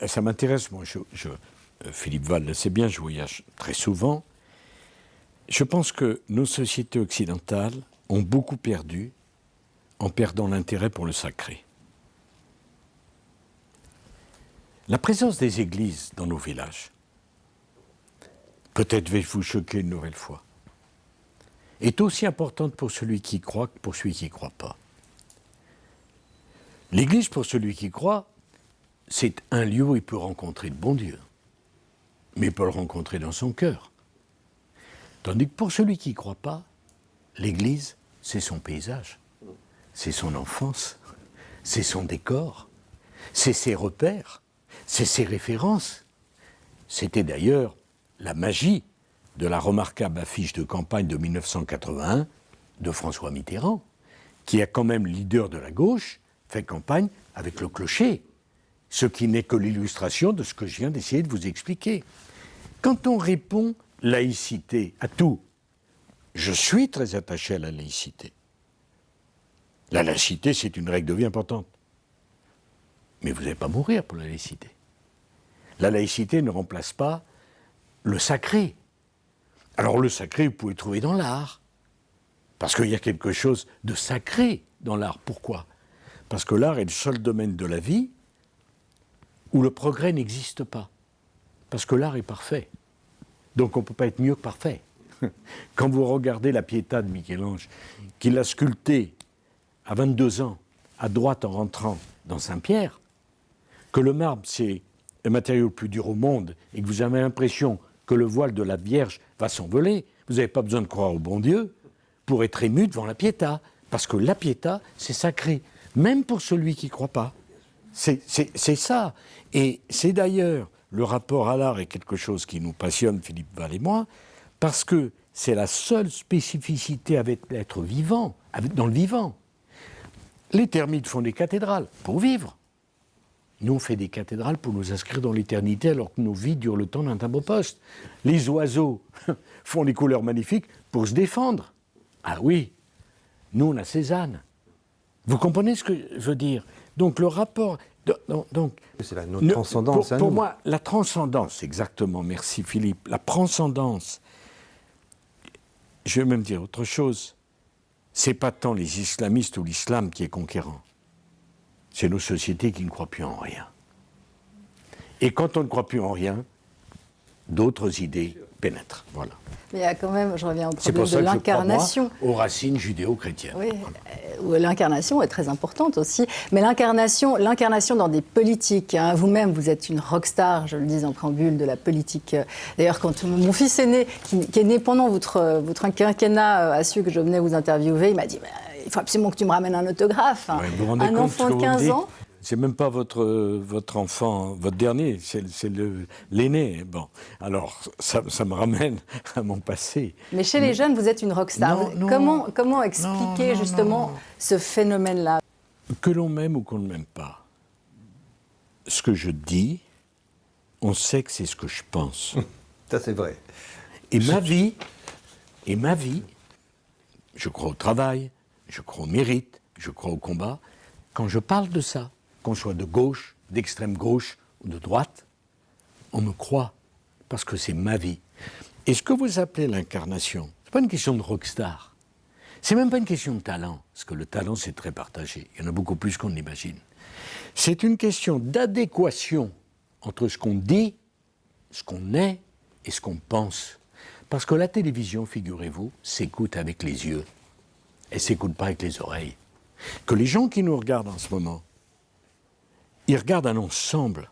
ça m'intéresse. Moi, Philippe Val le sait bien, je voyage très souvent. Je pense que nos sociétés occidentales ont beaucoup perdu en perdant l'intérêt pour le sacré. La présence des églises dans nos villages, peut-être vais-je vous choquer une nouvelle fois, est aussi importante pour celui qui croit que pour celui qui ne croit pas. L'église, pour celui qui croit, c'est un lieu où il peut rencontrer le bon Dieu, mais il peut le rencontrer dans son cœur. Tandis que pour celui qui ne croit pas, l'église, c'est son paysage, c'est son enfance, c'est son décor, c'est ses repères, c'est ses références. C'était d'ailleurs la magie de la remarquable affiche de campagne de 1981 de François Mitterrand, qui a quand même, leader de la gauche, fait campagne avec le clocher, ce qui n'est que l'illustration de ce que je viens d'essayer de vous expliquer. Quand on répond laïcité à tout, je suis très attaché à la laïcité. La laïcité, c'est une règle de vie importante. Mais vous n'allez pas mourir pour la laïcité. La laïcité ne remplace pas le sacré. Alors le sacré, vous pouvez le trouver dans l'art. Parce qu'il y a quelque chose de sacré dans l'art. Pourquoi? Parce que l'art est le seul domaine de la vie où le progrès n'existe pas. Parce que l'art est parfait. Donc on ne peut pas être mieux que parfait. Quand vous regardez la Pietà de Michel-Ange, qu'il a sculptée à 22 ans, à droite en rentrant dans Saint-Pierre, que le marbre, c'est le matériau le plus dur au monde, et que vous avez l'impression que le voile de la Vierge va s'envoler, vous n'avez pas besoin de croire au bon Dieu pour être ému devant la Pietà. Parce que la Pietà, c'est sacré, même pour celui qui ne croit pas. C'est ça. Et c'est d'ailleurs, le rapport à l'art est quelque chose qui nous passionne, Philippe Val et moi, parce que c'est la seule spécificité avec l'être vivant, dans le vivant. Les termites font des cathédrales pour vivre. Nous, on fait des cathédrales pour nous inscrire dans l'éternité alors que nos vies durent le temps d'un timbre-poste. Les oiseaux font des couleurs magnifiques pour se défendre. Ah oui, nous, on a Cézanne. Vous comprenez ce que je veux dire? Donc, le rapport... C'est notre transcendance à nous. Pour moi, la transcendance, exactement, merci Philippe, la transcendance, je vais même dire autre chose, c'est pas tant les islamistes ou l'islam qui est conquérant, c'est nos sociétés qui ne croient plus en rien. Et quand on ne croit plus en rien, d'autres idées pénètrent. Voilà. Mais il y a quand même, je reviens au C'est problème pour ça de que l'incarnation. je crois, moi, aux racines judéo-chrétiennes. Oui, où l'incarnation est très importante aussi. Mais l'incarnation dans des politiques. Hein. Vous-même, vous êtes une rockstar, je le dis en préambule, de la politique. D'ailleurs, quand mon fils est né, qui est né pendant votre quinquennat, a su que je venais vous interviewer, il m'a dit il faut absolument que tu me ramènes un autographe. Ouais, vous vous rendez Un compte enfant ce de que vous me 15 dites ans. C'est même pas votre enfant, votre dernier, c'est l'aîné. Bon, alors ça me ramène à mon passé. Mais chez les jeunes, vous êtes une rockstar. Comment expliquer justement ce phénomène-là? Que l'on m'aime ou qu'on ne m'aime pas, ce que je dis, on sait que c'est ce que je pense. Ça, c'est vrai. Et ma vie, je crois au travail, je crois au mérite, je crois au combat. Quand je parle de ça, qu'on soit de gauche, d'extrême gauche ou de droite, on me croit, parce que c'est ma vie. Et ce que vous appelez l'incarnation, c'est pas une question de rockstar. C'est même pas une question de talent, parce que le talent, c'est très partagé. Il y en a beaucoup plus qu'on l'imagine. C'est une question d'adéquation entre ce qu'on dit, ce qu'on est et ce qu'on pense. Parce que la télévision, figurez-vous, s'écoute avec les yeux. Elle ne s'écoute pas avec les oreilles. Que les gens qui nous regardent en ce moment, ils regardent un ensemble.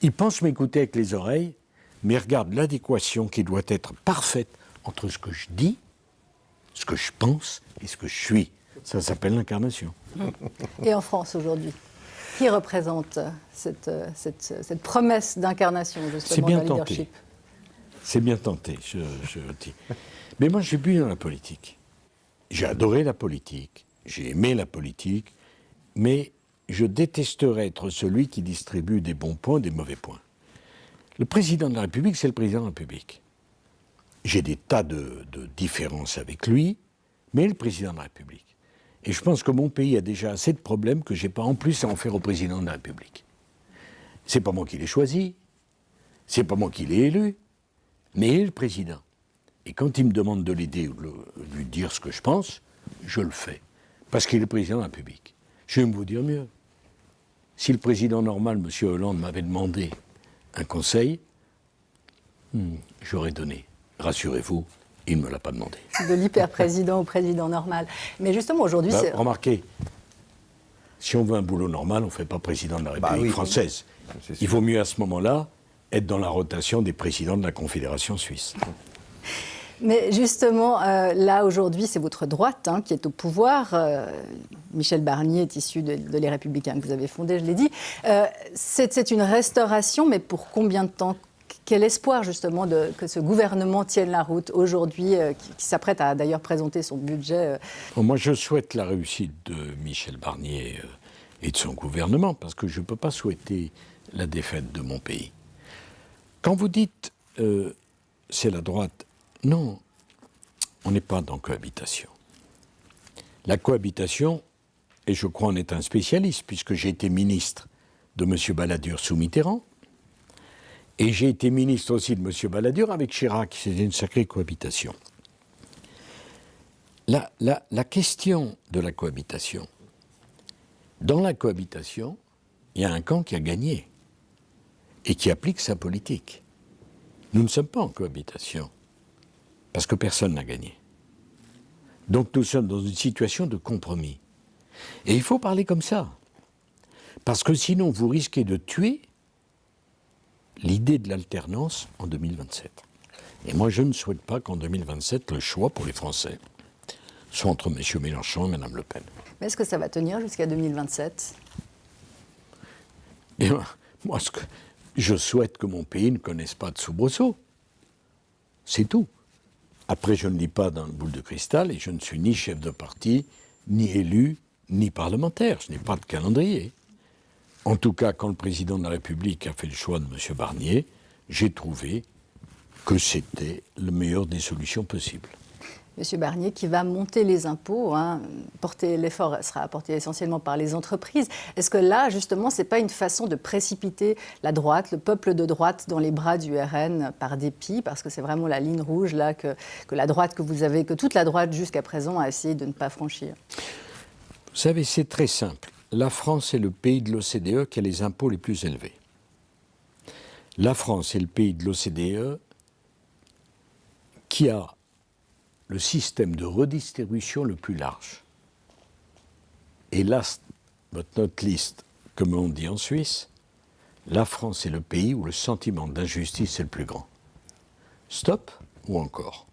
Ils pensent m'écouter avec les oreilles, mais ils regardent l'adéquation qui doit être parfaite entre ce que je dis, ce que je pense et ce que je suis. Ça s'appelle l'incarnation. Et en France aujourd'hui, qui représente cette promesse d'incarnation justement bien dans le leadership? C'est bien tenté, je dis. Mais moi, j'ai bu dans la politique. J'ai adoré la politique, j'ai aimé la politique, mais je détesterais être celui qui distribue des bons points, des mauvais points. Le président de la République, c'est le président de la République. J'ai des tas de différences avec lui, mais le président de la République. Et je pense que mon pays a déjà assez de problèmes que je n'ai pas en plus à en faire au président de la République. C'est pas moi qui l'ai choisi, c'est pas moi qui l'ai élu, mais il est le président. Et quand il me demande de l'aider ou de lui dire ce que je pense, je le fais. Parce qu'il est le président de la République. Je vais même vous dire mieux. Si le président normal, M. Hollande, m'avait demandé un conseil, j'aurais donné. Rassurez-vous, il ne me l'a pas demandé. De l'hyper-président au président normal. Mais justement, aujourd'hui, c'est... Remarquez, si on veut un boulot normal, on ne fait pas président de la République française. Il vaut mieux à ce moment-là être dans la rotation des présidents de la Confédération suisse. Mais justement, là, aujourd'hui, c'est votre droite qui est au pouvoir. Michel Barnier est issu de Les Républicains que vous avez fondé, je l'ai dit. C'est une restauration, mais pour combien de temps? Quel espoir, justement, que ce gouvernement tienne la route aujourd'hui, qui s'apprête à d'ailleurs présenter son budget Moi, je souhaite la réussite de Michel Barnier et de son gouvernement, parce que je ne peux pas souhaiter la défaite de mon pays. Quand vous dites c'est la droite, non, on n'est pas dans cohabitation. La cohabitation, et je crois en être un spécialiste, puisque j'ai été ministre de M. Balladur sous Mitterrand, et j'ai été ministre aussi de M. Balladur avec Chirac, c'était une sacrée cohabitation. La question de la cohabitation, dans la cohabitation, il y a un camp qui a gagné et qui applique sa politique. Nous ne sommes pas en cohabitation, parce que personne n'a gagné. Donc nous sommes dans une situation de compromis. Et il faut parler comme ça. Parce que sinon, vous risquez de tuer l'idée de l'alternance en 2027. Et moi, je ne souhaite pas qu'en 2027, le choix pour les Français soit entre M. Mélenchon et Mme Le Pen. Mais est-ce que ça va tenir jusqu'à 2027 ? Et moi, je souhaite que mon pays ne connaisse pas de soubresaut. C'est tout. Après, je ne lis pas dans le boule de cristal et je ne suis ni chef de parti, ni élu, ni parlementaire. Je n'ai pas de calendrier. En tout cas, quand le président de la République a fait le choix de M. Barnier, j'ai trouvé que c'était la meilleure des solutions possibles. Monsieur Barnier, qui va monter les impôts, l'effort sera apporté essentiellement par les entreprises. Est-ce que là, justement, ce n'est pas une façon de précipiter la droite, le peuple de droite, dans les bras du RN par dépit? Parce que c'est vraiment la ligne rouge là, que la droite que vous avez, que toute la droite jusqu'à présent a essayé de ne pas franchir. Vous savez, c'est très simple. La France est le pays de l'OCDE qui a les impôts les plus élevés. La France est le pays de l'OCDE qui a le système de redistribution le plus large. Et last but not least, comme on dit en Suisse, la France est le pays où le sentiment d'injustice est le plus grand. Stop ou encore?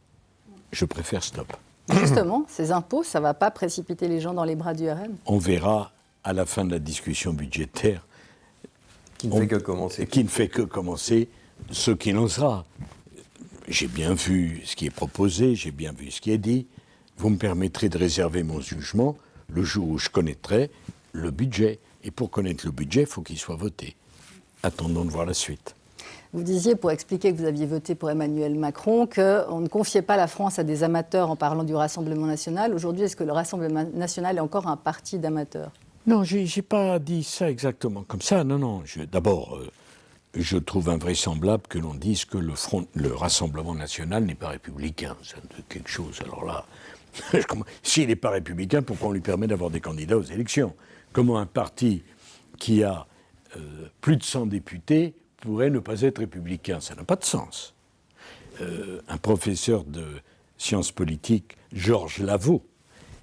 Je préfère stop. Justement, ces impôts, ça ne va pas précipiter les gens dans les bras du RN? On verra à la fin de la discussion budgétaire Qui ne fait que commencer. Qui ne fait que commencer ce qu'il en sera. J'ai bien vu ce qui est proposé, j'ai bien vu ce qui est dit. Vous me permettrez de réserver mon jugement le jour où je connaîtrai le budget. Et pour connaître le budget, il faut qu'il soit voté. Attendons de voir la suite. Vous disiez, pour expliquer que vous aviez voté pour Emmanuel Macron, qu'on ne confiait pas la France à des amateurs en parlant du Rassemblement national. Aujourd'hui, est-ce que le Rassemblement national est encore un parti d'amateurs? Non, j'ai pas dit ça exactement comme ça. Non. D'abord, je trouve invraisemblable que l'on dise que le Rassemblement national n'est pas républicain. C'est quelque chose. Alors là, s'il n'est pas républicain, pourquoi on lui permet d'avoir des candidats aux élections? Comment un parti qui a plus de 100 députés pourrait ne pas être républicain? Ça n'a pas de sens. Un professeur de sciences politiques, Georges Lavaux,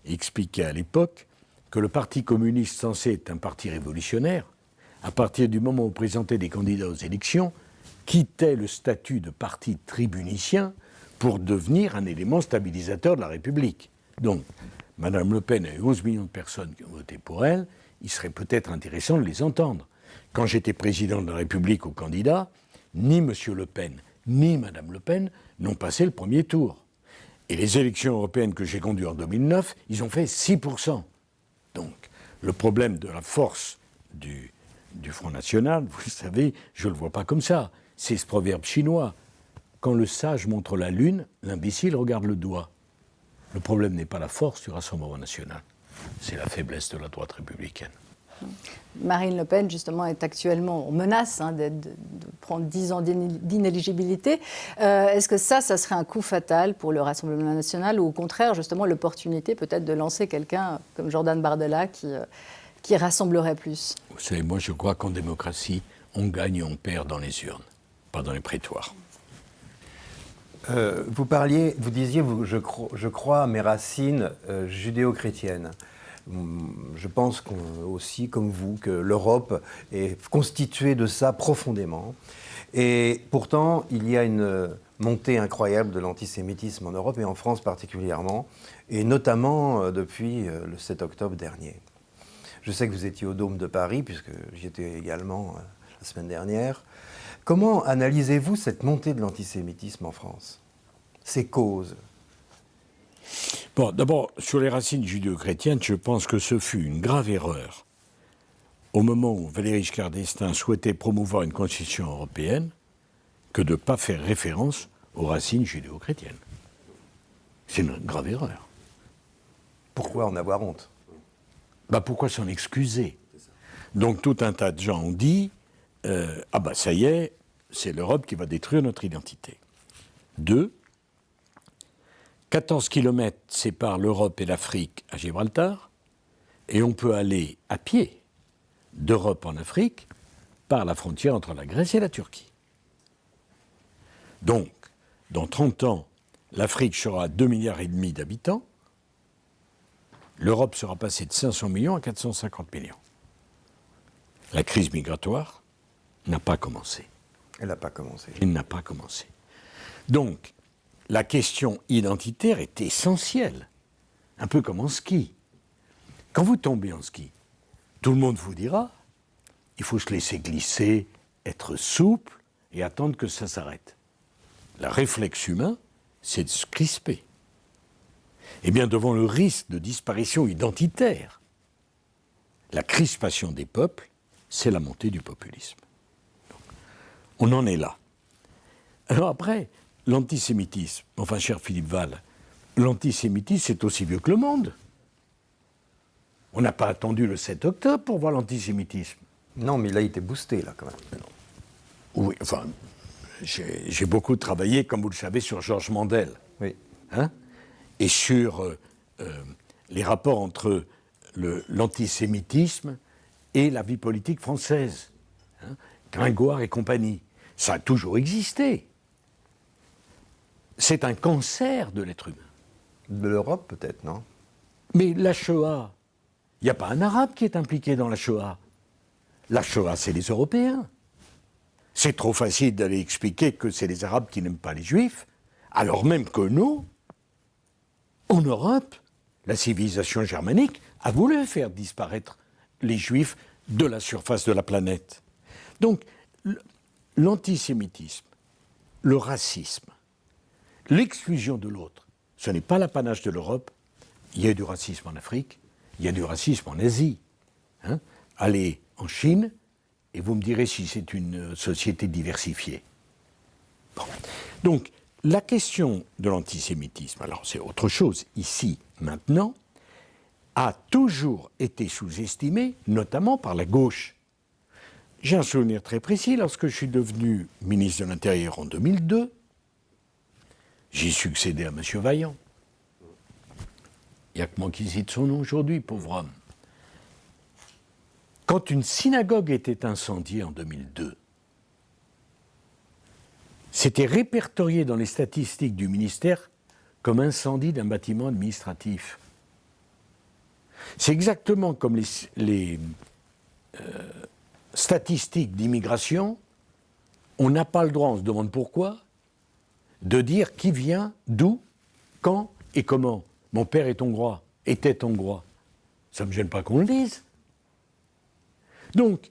expliquait à l'époque que le Parti communiste, censé être un parti révolutionnaire, à partir du moment où présentait des candidats aux élections, quittait le statut de parti tribunicien pour devenir un élément stabilisateur de la République. Donc, Mme Le Pen a eu 11 millions de personnes qui ont voté pour elle, il serait peut-être intéressant de les entendre. Quand j'étais président de la République aux candidats, ni M. Le Pen, ni Mme Le Pen n'ont passé le premier tour. Et les élections européennes que j'ai conduites en 2009, ils ont fait 6%. Donc, le problème de la force du Front National, vous le savez, je ne le vois pas comme ça. C'est ce proverbe chinois. Quand le sage montre la lune, l'imbécile regarde le doigt. Le problème n'est pas la force du Rassemblement national, c'est la faiblesse de la droite républicaine. Marine Le Pen, justement, est actuellement, on menace de prendre 10 ans d'inéligibilité. Est-ce que ça serait un coup fatal pour le Rassemblement national ou au contraire, justement, l'opportunité peut-être de lancer quelqu'un comme Jordan Bardella qui rassemblerait plus? Vous savez, moi je crois qu'en démocratie, on gagne et on perd dans les urnes, pas dans les prétoires. Vous disiez, je crois à mes racines judéo-chrétiennes. Je pense aussi, comme vous, que l'Europe est constituée de ça profondément. Et pourtant, il y a une montée incroyable de l'antisémitisme en Europe et en France particulièrement, et notamment depuis le 7 octobre dernier. Je sais que vous étiez au Dôme de Paris, puisque j'y étais également la semaine dernière. Comment analysez-vous cette montée de l'antisémitisme en France? Ses causes? Bon, d'abord, sur les racines judéo-chrétiennes, je pense que ce fut une grave erreur au moment où Valéry Giscard d'Estaing souhaitait promouvoir une constitution européenne que de ne pas faire référence aux racines judéo-chrétiennes. C'est une grave erreur. Pourquoi en avoir honte? Pourquoi s'en excuser? Donc tout un tas de gens ont dit ça y est, c'est l'Europe qui va détruire notre identité. 2. 14 kilomètres séparent l'Europe et l'Afrique à Gibraltar, et on peut aller à pied d'Europe en Afrique par la frontière entre la Grèce et la Turquie. Donc, dans 30 ans, l'Afrique sera à 2,5 milliards d'habitants, l'Europe sera passée de 500 millions à 450 millions. La crise migratoire n'a pas commencé. Elle n'a pas commencé. Elle n'a pas commencé. Donc, la question identitaire est essentielle. Un peu comme en ski. Quand vous tombez en ski, tout le monde vous dira, il faut se laisser glisser, être souple et attendre que ça s'arrête. Le réflexe humain, c'est de se crisper. Eh bien, devant le risque de disparition identitaire, la crispation des peuples, c'est la montée du populisme. Donc, on en est là. Alors après, l'antisémitisme, enfin, cher Philippe Val, l'antisémitisme, c'est aussi vieux que le monde. On n'a pas attendu le 7 octobre pour voir l'antisémitisme. Non, mais là, il était boosté, là, quand même. Oui, enfin, j'ai beaucoup travaillé, comme vous le savez, sur Georges Mandel. Oui. Et sur les rapports entre l'antisémitisme et la vie politique française. Gringoire et compagnie. Ça a toujours existé. C'est un cancer de l'être humain. De l'Europe, peut-être, non? Mais la Shoah, Il n'y a pas un Arabe qui est impliqué dans la Shoah. La Shoah, c'est les Européens. C'est trop facile d'aller expliquer que c'est les Arabes qui n'aiment pas les Juifs, alors même que nous, en Europe, la civilisation germanique a voulu faire disparaître les Juifs de la surface de la planète. Donc, l'antisémitisme, le racisme, l'exclusion de l'autre, ce n'est pas l'apanage de l'Europe. Il y a du racisme en Afrique, il y a du racisme en Asie. Allez en Chine, et vous me direz si c'est une société diversifiée. Bon. Donc, la question de l'antisémitisme, alors c'est autre chose, ici, maintenant, a toujours été sous-estimée, notamment par la gauche. J'ai un souvenir très précis, lorsque je suis devenu ministre de l'Intérieur en 2002, j'ai succédé à M. Vaillant. Il n'y a que moi qui cite son nom aujourd'hui, pauvre homme. Quand une synagogue était incendiée en 2002, c'était répertorié dans les statistiques du ministère comme incendie d'un bâtiment administratif. C'est exactement comme les statistiques d'immigration. On n'a pas le droit, on se demande pourquoi, de dire qui vient, d'où, quand et comment. Mon père est hongrois, était hongrois. Ça ne me gêne pas qu'on le dise. Donc,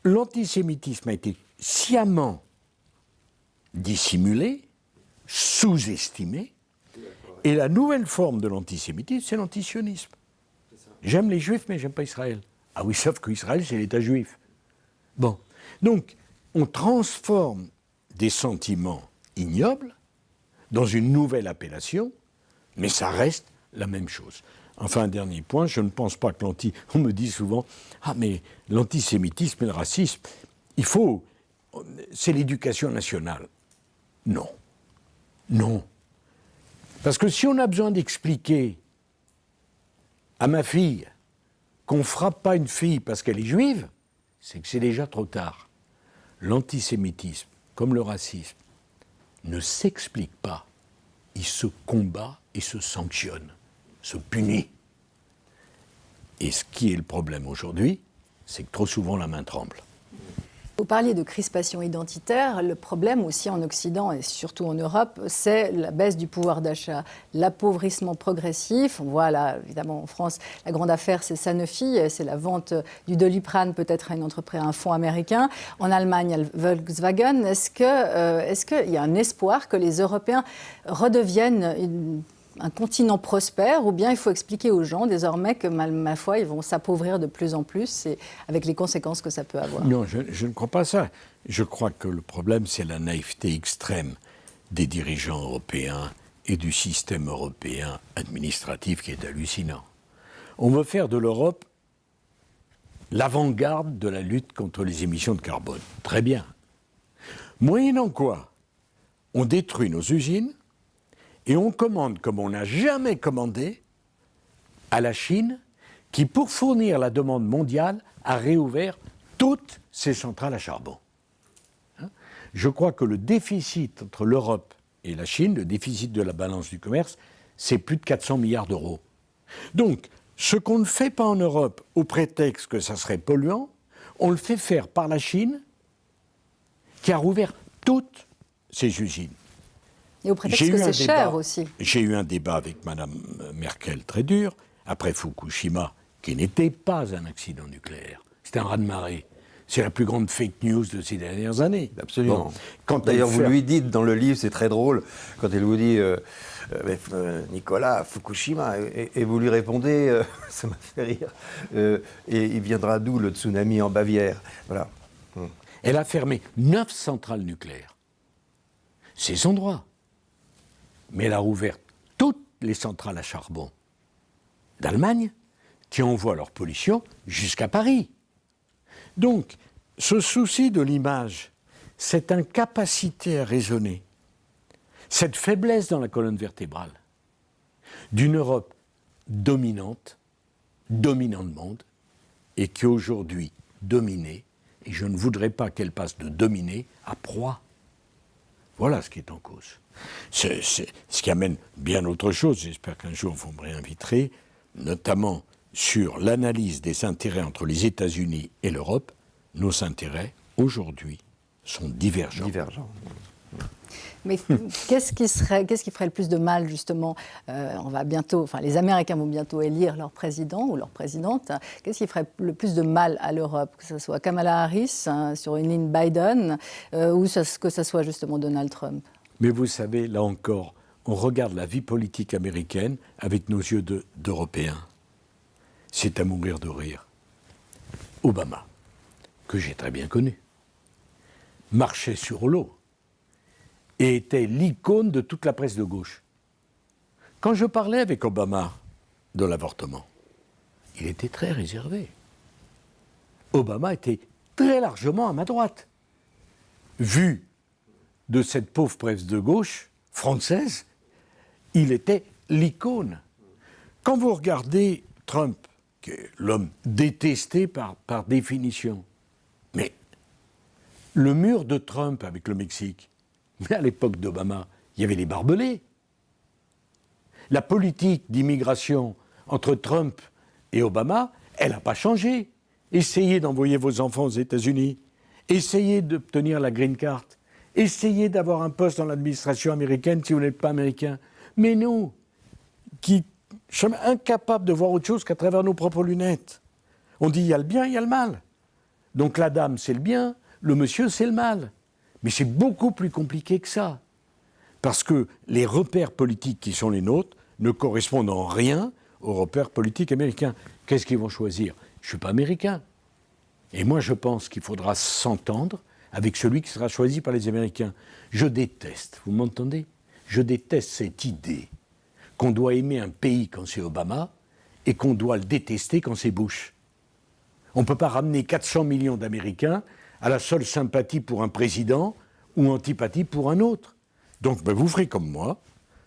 l'antisémitisme a été sciemment dissimulé, sous-estimé, et la nouvelle forme de l'antisémitisme, c'est l'antisionisme. J'aime les Juifs, mais j'aime pas Israël. Ah oui, sauf qu'Israël, c'est l'État juif. Bon, donc, on transforme des sentiments ignobles dans une nouvelle appellation, mais ça reste la même chose. Enfin, un dernier point, je ne pense pas que on me dit souvent, ah mais l'antisémitisme et le racisme, c'est l'éducation nationale. Non. Non. Parce que si on a besoin d'expliquer à ma fille qu'on ne frappe pas une fille parce qu'elle est juive, c'est que c'est déjà trop tard. L'antisémitisme, comme le racisme, ne s'explique pas. Il se combat et se sanctionne, se punit. Et ce qui est le problème aujourd'hui, c'est que trop souvent la main tremble. Vous parliez de crispation identitaire. Le problème aussi en Occident et surtout en Europe, c'est la baisse du pouvoir d'achat, l'appauvrissement progressif. On voit là, évidemment, en France, la grande affaire, c'est Sanofi, c'est la vente du Doliprane peut-être à une entreprise, à un fonds américain. En Allemagne, il y a le Volkswagen. Est-ce qu'il y a un espoir que les Européens redeviennent un continent prospère, ou bien il faut expliquer aux gens désormais que, ma foi, ils vont s'appauvrir de plus en plus, et avec les conséquences que ça peut avoir? Non, je ne crois pas ça. Je crois que le problème, c'est la naïveté extrême des dirigeants européens et du système européen administratif qui est hallucinant. On veut faire de l'Europe l'avant-garde de la lutte contre les émissions de carbone. Très bien. Moyennant quoi, on détruit nos usines, et on commande, comme on n'a jamais commandé, à la Chine, qui, pour fournir la demande mondiale, a réouvert toutes ses centrales à charbon. Je crois que le déficit entre l'Europe et la Chine, le déficit de la balance du commerce, c'est plus de 400 milliards d'euros. Donc, ce qu'on ne fait pas en Europe, au prétexte que ça serait polluant, on le fait faire par la Chine, qui a rouvert toutes ses usines. Et au prétexte que c'est cher aussi. J'ai eu un débat avec Mme Merkel très dur, après Fukushima, qui n'était pas un accident nucléaire. C'était un raz-de-marée. C'est la plus grande fake news de ces dernières années. Absolument. Bon, d'ailleurs, vous lui dites dans le livre, c'est très drôle, quand elle vous dit Nicolas, Fukushima, et vous lui répondez, ça m'a fait rire, et il viendra d'où le tsunami en Bavière? Voilà. Elle a fermé 9 centrales nucléaires. C'est son droit. Mais elle a rouvert toutes les centrales à charbon d'Allemagne qui envoient leur pollution jusqu'à Paris. Donc, ce souci de l'image, cette incapacité à raisonner, cette faiblesse dans la colonne vertébrale d'une Europe dominante monde, et qui est aujourd'hui dominée, et je ne voudrais pas qu'elle passe de dominer à proie. Voilà ce qui est en cause. C'est ce qui amène bien autre chose. J'espère qu'un jour vous me réinviterez, notamment sur l'analyse des intérêts entre les États-Unis et l'Europe, nos intérêts, aujourd'hui, sont divergents. Mais qu'est-ce qui ferait le plus de mal, justement les Américains vont bientôt élire leur président ou leur présidente. Qu'est-ce qui ferait le plus de mal à l'Europe? Que ce soit Kamala Harris sur une ligne Biden ou que ce soit justement Donald Trump? Mais vous savez, là encore, on regarde la vie politique américaine avec nos yeux d'Européens. C'est à mourir de rire. Obama, que j'ai très bien connu, marchait sur l'eau et était l'icône de toute la presse de gauche. Quand je parlais avec Obama de l'avortement, il était très réservé. Obama était très largement à ma droite. Vu de cette pauvre presse de gauche française, il était l'icône. Quand vous regardez Trump, qui est l'homme détesté par définition, mais le mur de Trump avec le Mexique, mais à l'époque d'Obama, il y avait les barbelés. La politique d'immigration entre Trump et Obama, elle n'a pas changé. Essayez d'envoyer vos enfants aux États-Unis, essayez d'obtenir la green card, essayez d'avoir un poste dans l'administration américaine si vous n'êtes pas américain. Mais nous, qui sommes incapables de voir autre chose qu'à travers nos propres lunettes, on dit il y a le bien, il y a le mal. Donc la dame, c'est le bien, le monsieur, c'est le mal. Mais c'est beaucoup plus compliqué que ça. Parce que les repères politiques qui sont les nôtres ne correspondent en rien aux repères politiques américains. Qu'est-ce qu'ils vont choisir? Je ne suis pas américain. Et moi, je pense qu'il faudra s'entendre avec celui qui sera choisi par les Américains. Je déteste, vous m'entendez? Je déteste cette idée qu'on doit aimer un pays quand c'est Obama et qu'on doit le détester quand c'est Bush. On ne peut pas ramener 400 millions d'Américains à la seule sympathie pour un président ou antipathie pour un autre. Donc vous ferez comme moi,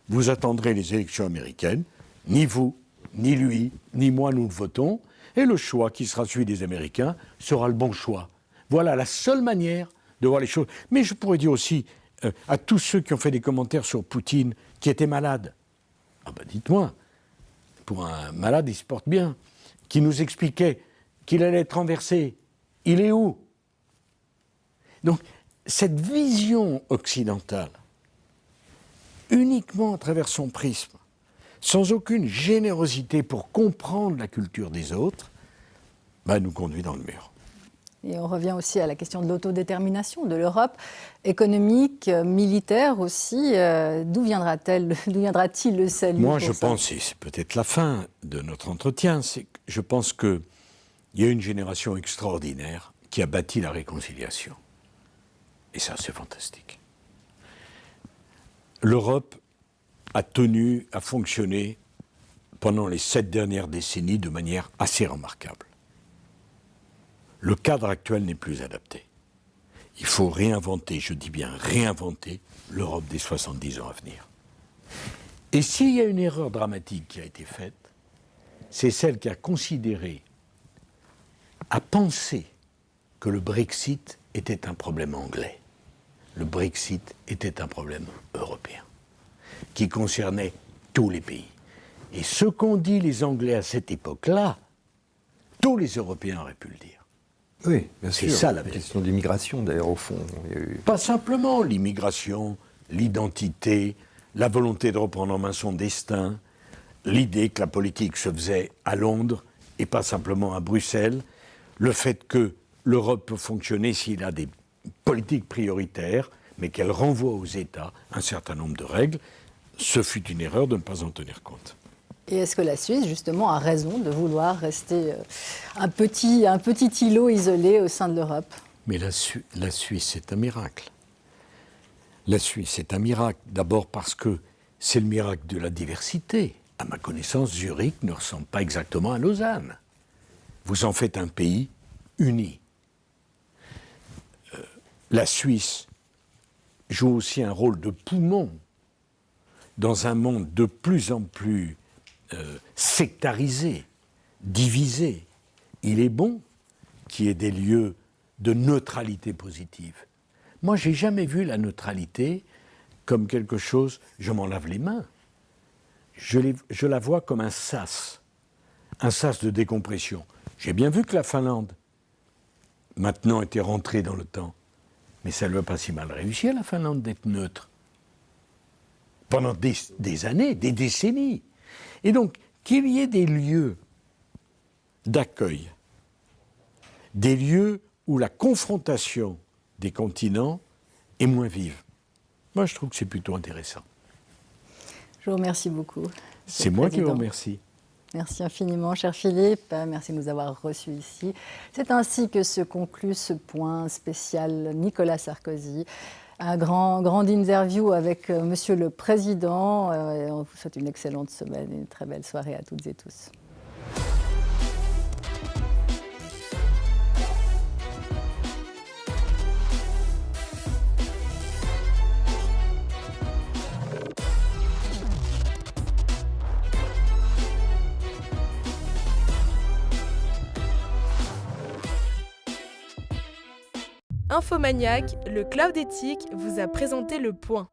vous attendrez les élections américaines, ni vous, ni lui, ni moi nous le votons, et le choix qui sera celui des Américains sera le bon choix. Voilà la seule manière de voir les choses. Mais je pourrais dire aussi à tous ceux qui ont fait des commentaires sur Poutine, qui étaient malades, dites-moi, pour un malade il se porte bien, qui nous expliquait qu'il allait être renversé, il est où? Donc, cette vision occidentale, uniquement à travers son prisme, sans aucune générosité pour comprendre la culture des autres, nous conduit dans le mur. Et on revient aussi à la question de l'autodétermination de l'Europe, économique, militaire aussi. D'où viendra-t-il le salut? Moi, je pense, et c'est peut-être la fin de notre entretien, c'est que je pense qu'il y a une génération extraordinaire qui a bâti la réconciliation. Et ça, c'est fantastique. L'Europe a tenu à fonctionner pendant les 7 dernières décennies de manière assez remarquable. Le cadre actuel n'est plus adapté. Il faut réinventer, je dis bien réinventer, l'Europe des 70 ans à venir. Et s'il y a une erreur dramatique qui a été faite, c'est celle qui a considéré, a pensé que le Brexit était un problème anglais. Le Brexit était un problème européen, qui concernait tous les pays. Et ce qu'ont dit les Anglais à cette époque-là, tous les Européens auraient pu le dire. Oui, bien sûr. C'est ça la question d'immigration, d'ailleurs, au fond. Pas simplement l'immigration, l'identité, la volonté de reprendre en main son destin, l'idée que la politique se faisait à Londres et pas simplement à Bruxelles, le fait que l'Europe peut fonctionner s'il a des politiques prioritaires, mais qu'elle renvoie aux États un certain nombre de règles, ce fut une erreur de ne pas en tenir compte. Et est-ce que la Suisse, justement, a raison de vouloir rester un petit îlot isolé au sein de l'Europe? Mais la Suisse, c'est un miracle. La Suisse, c'est un miracle. D'abord parce que c'est le miracle de la diversité. À ma connaissance, Zurich ne ressemble pas exactement à Lausanne. Vous en faites un pays uni. La Suisse joue aussi un rôle de poumon dans un monde de plus en plus sectarisé, divisé. Il est bon qu'il y ait des lieux de neutralité positive. Moi, je n'ai jamais vu la neutralité comme quelque chose, je m'en lave les mains. Je la vois comme un sas un sas de décompression. J'ai bien vu que la Finlande, maintenant, était rentrée dans l'OTAN. Mais ça ne lui a pas si mal réussi à la Finlande d'être neutre. Pendant des années, des décennies. Et donc, qu'il y ait des lieux d'accueil, des lieux où la confrontation des continents est moins vive. Moi, je trouve que c'est plutôt intéressant. Je vous remercie beaucoup. C'est moi qui vous remercie. Merci infiniment, cher Philippe. Merci de nous avoir reçus ici. C'est ainsi que se conclut ce point spécial Nicolas Sarkozy. Un grand interview avec Monsieur le Président. On vous souhaite une excellente semaine et une très belle soirée à toutes et tous. Infomaniac, le Cloud éthique vous a présenté le point.